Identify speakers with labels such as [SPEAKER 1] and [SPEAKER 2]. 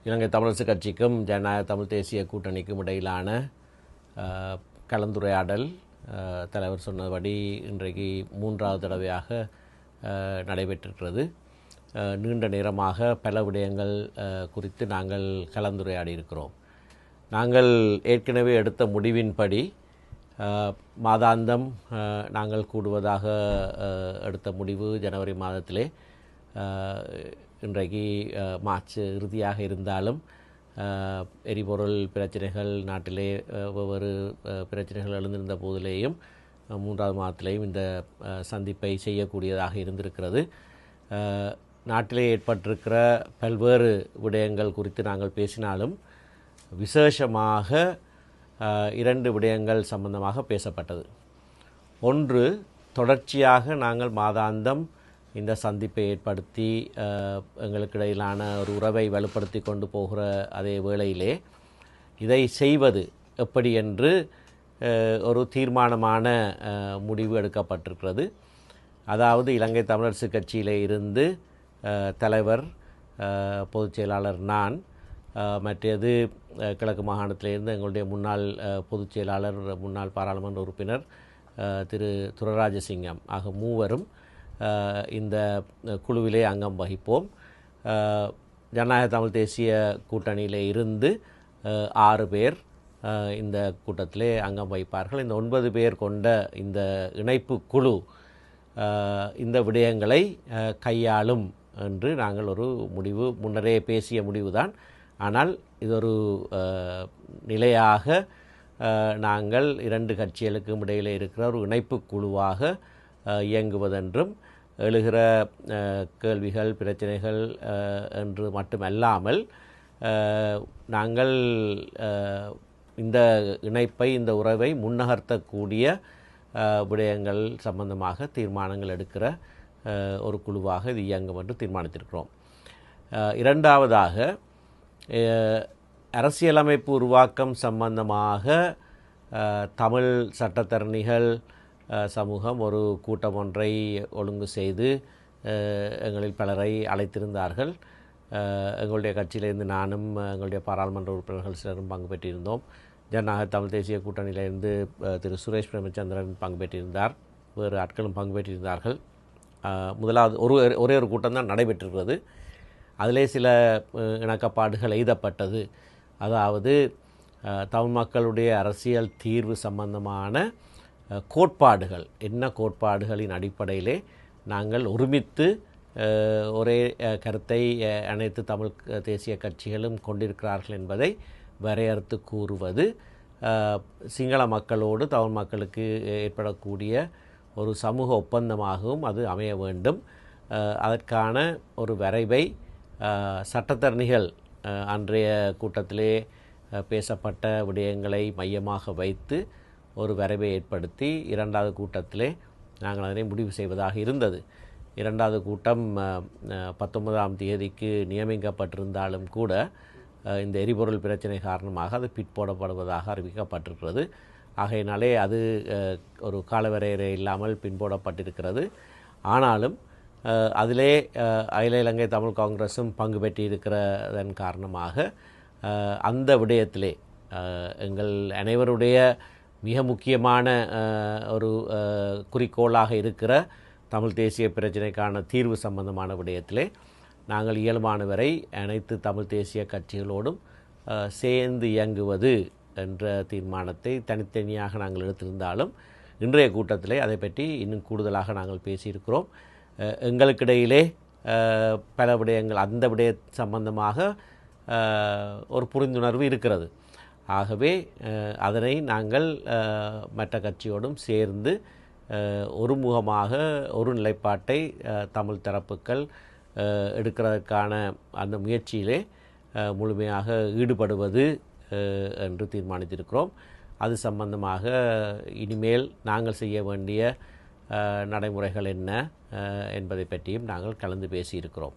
[SPEAKER 1] இலங்கை தமிழரசு கட்சிக்கும் ஜனநாயக தமிழ் தேசிய கூட்டணிக்கும் இடையிலான கலந்துரையாடல் தலைவர் சொன்னபடி இன்றைக்கு 3வது தடவையாக நடைபெற்றிருக்கிறது. நீண்ட நேரமாக பல விடயங்கள் குறித்து நாங்கள் கலந்துரையாடி இருக்கிறோம். நாங்கள் ஏற்கனவே எடுத்த முடிவின்படி மாதாந்தம் நாங்கள் கூடுவதாக எடுத்த முடிவு ஜனவரி மாதத்திலே இன்றைக்கு மார்ச் இறுதியாக இருந்தாலும் எரிபொருள் பிரச்சனைகள் நாட்டிலே ஒவ்வொரு பிரச்சனைகள் எழுந்திருந்த போதிலேயும் 3வது மாதத்திலேயும் இந்த சந்திப்பை செய்யக்கூடியதாக இருந்திருக்கிறது. நாட்டிலே ஏற்பட்டிருக்கிற பல்வேறு விடயங்கள் குறித்து நாங்கள் பேசினாலும் விசேஷமாக 2 விடயங்கள் சம்பந்தமாக பேசப்பட்டது. ஒன்று, தொடர்ச்சியாக நாங்கள் மாதாந்தம் இந்த சந்திப்பை ஏற்படுத்தி எங்களுக்கு இடையிலான ஒரு உறவை வலுப்படுத்தி கொண்டு போகிற அதே வேளையிலே இதை செய்வது எப்படி என்று ஒரு தீர்மானமான முடிவு எடுக்கப்பட்டிருக்கிறது. அதாவது இலங்கை தமிழரசு கட்சியிலே இருந்து தலைவர், பொதுச் செயலாளர் நான், மற்றது கிழக்கு மாகாணத்திலிருந்து எங்களுடைய முன்னாள் பொதுச் செயலாளர், முன்னாள் பாராளுமன்ற உறுப்பினர் திரு துரராஜசிங்கம் ஆக மூவரும் இந்த குழுவிலே அங்கம் வகிப்போம். ஜனநாயக தமிழ் தேசிய கூட்டணியிலே இருந்து 6 பேர் இந்த கூட்டத்திலே அங்கம் வகிப்பார்கள். இந்த 9 பேர் கொண்ட இந்த இணைப்பு குழு இந்த விடயங்களை கையாளும் என்று நாங்கள் ஒரு முடிவு, முன்னரே பேசிய முடிவுதான். ஆனால் இது ஒரு நிலையாக நாங்கள் 2 கட்சிகளுக்கும் இடையிலே இருக்கிற ஒரு இணைப்பு குழுவாக இயங்குவதென்றும், எழுகிற கேள்விகள் பிரச்சனைகள் என்று மட்டுமல்லாமல் நாங்கள் இந்த இணைப்பை, இந்த உறவை முன்னகர்த்தக்கூடிய விடயங்கள் சம்பந்தமாக தீர்மானங்கள் எடுக்கிற ஒரு குழுவாக இது இயங்கும் என்று தீர்மானித்திருக்கிறோம். 2வதாக, அரசியலமைப்பு உருவாக்கம் சம்பந்தமாக தமிழ் சட்டத்தரணிகள் சமூகம் ஒரு கூட்டம் ஒன்றை ஒழுங்கு செய்து எங்களில் பலரை அழைத்திருந்தார்கள். எங்களுடைய கட்சியிலிருந்து நானும் எங்களுடைய பாராளுமன்ற உறுப்பினர்கள் சிலரும் பங்கு பெற்றிருந்தோம். ஜனநாயக தமிழ் தேசிய கூட்டணியிலிருந்து திரு சுரேஷ் பிரேமச்சந்திரன் பங்கு பெற்றிருந்தார். வேறு ஆட்களும் பங்கு பெற்றிருந்தார்கள். முதலாவது ஒரே ஒரு கூட்டம் தான் நடைபெற்றிருக்கிறது. அதிலே சில இணக்கப்பாடுகள் எய்தப்பட்டது. அதாவது தமிழ் மக்களுடைய அரசியல் தீர்வு சம்பந்தமான கோட்பாடுகள், என்ன கோட்பாடுகளின் அடிப்படையிலே நாங்கள் ஒருமித்து ஒரே கருத்தை அனைத்து தமிழ் தேசிய கட்சிகளும் கொண்டிருக்கிறார்கள் என்பதை வரையறுத்து கூறுவது சிங்கள மக்களோடு தமிழ் மக்களுக்கு ஏற்படக்கூடிய ஒரு சமூக ஒப்பந்தமாகவும் அது அமைய வேண்டும். அதற்கான ஒரு வரைவை சட்டத்தரணிகள் அன்றைய கூட்டத்திலே பேசப்பட்ட விடயங்களை மையமாக வைத்து ஒரு வரைவை ஏற்படுத்தி 2வது கூட்டத்திலே நாங்கள் அதனை முடிவு செய்வதாக இருந்தது. 2வது கூட்டம் 19ஆம் தேதிக்கு நியமிக்கப்பட்டிருந்தாலும் கூட இந்த எரிபொருள் பிரச்சனை காரணமாக அது பிற்போடப்படுவதாக அறிவிக்கப்பட்டிருக்கிறது. ஆகையினாலே அது ஒரு காலவரையறை இல்லாமல் பின்போடப்பட்டிருக்கிறது. ஆனாலும் அதிலே அகில இலங்கை தமிழ் காங்கிரஸும் பங்கு பெற்றிருக்கிறதன் காரணமாக அந்த விடயத்திலே எங்கள் அனைவருடைய மிக முக்கியமான ஒரு குறிக்கோளாக இருக்கிற தமிழ் தேசிய பிரச்சினைக்கான தீர்வு சம்பந்தமான விடயத்திலே நாங்கள் இயல்பானவரை அனைத்து தமிழ் தேசிய கட்சிகளோடும் சேர்ந்து இயங்குவது என்ற தீர்மானத்தை தனித்தனியாக நாங்கள் எடுத்திருந்தாலும் இன்றைய கூட்டத்திலே அதை பற்றி இன்னும் கூடுதலாக நாங்கள் பேசியிருக்கிறோம். எங்களுக்கிடையிலே பல விடயங்கள், அந்த விடய சம்பந்தமாக ஒரு புரிந்துணர்வு இருக்கிறது. ஆகவே அதனை நாங்கள் மற்ற கட்சியோடும் சேர்ந்து ஒருமுகமாக ஒரு நிலைப்பாட்டை தமிழ் தரப்புக்கள் எடுக்கிறதுக்கான அந்த முயற்சியிலே முழுமையாக ஈடுபடுவது என்று தீர்மானித்திருக்கிறோம். அது சம்பந்தமாக இனிமேல் நாங்கள் செய்ய வேண்டிய நடைமுறைகள் என்ன என்பதை பற்றியும் நாங்கள் கலந்து பேசியிருக்கிறோம்.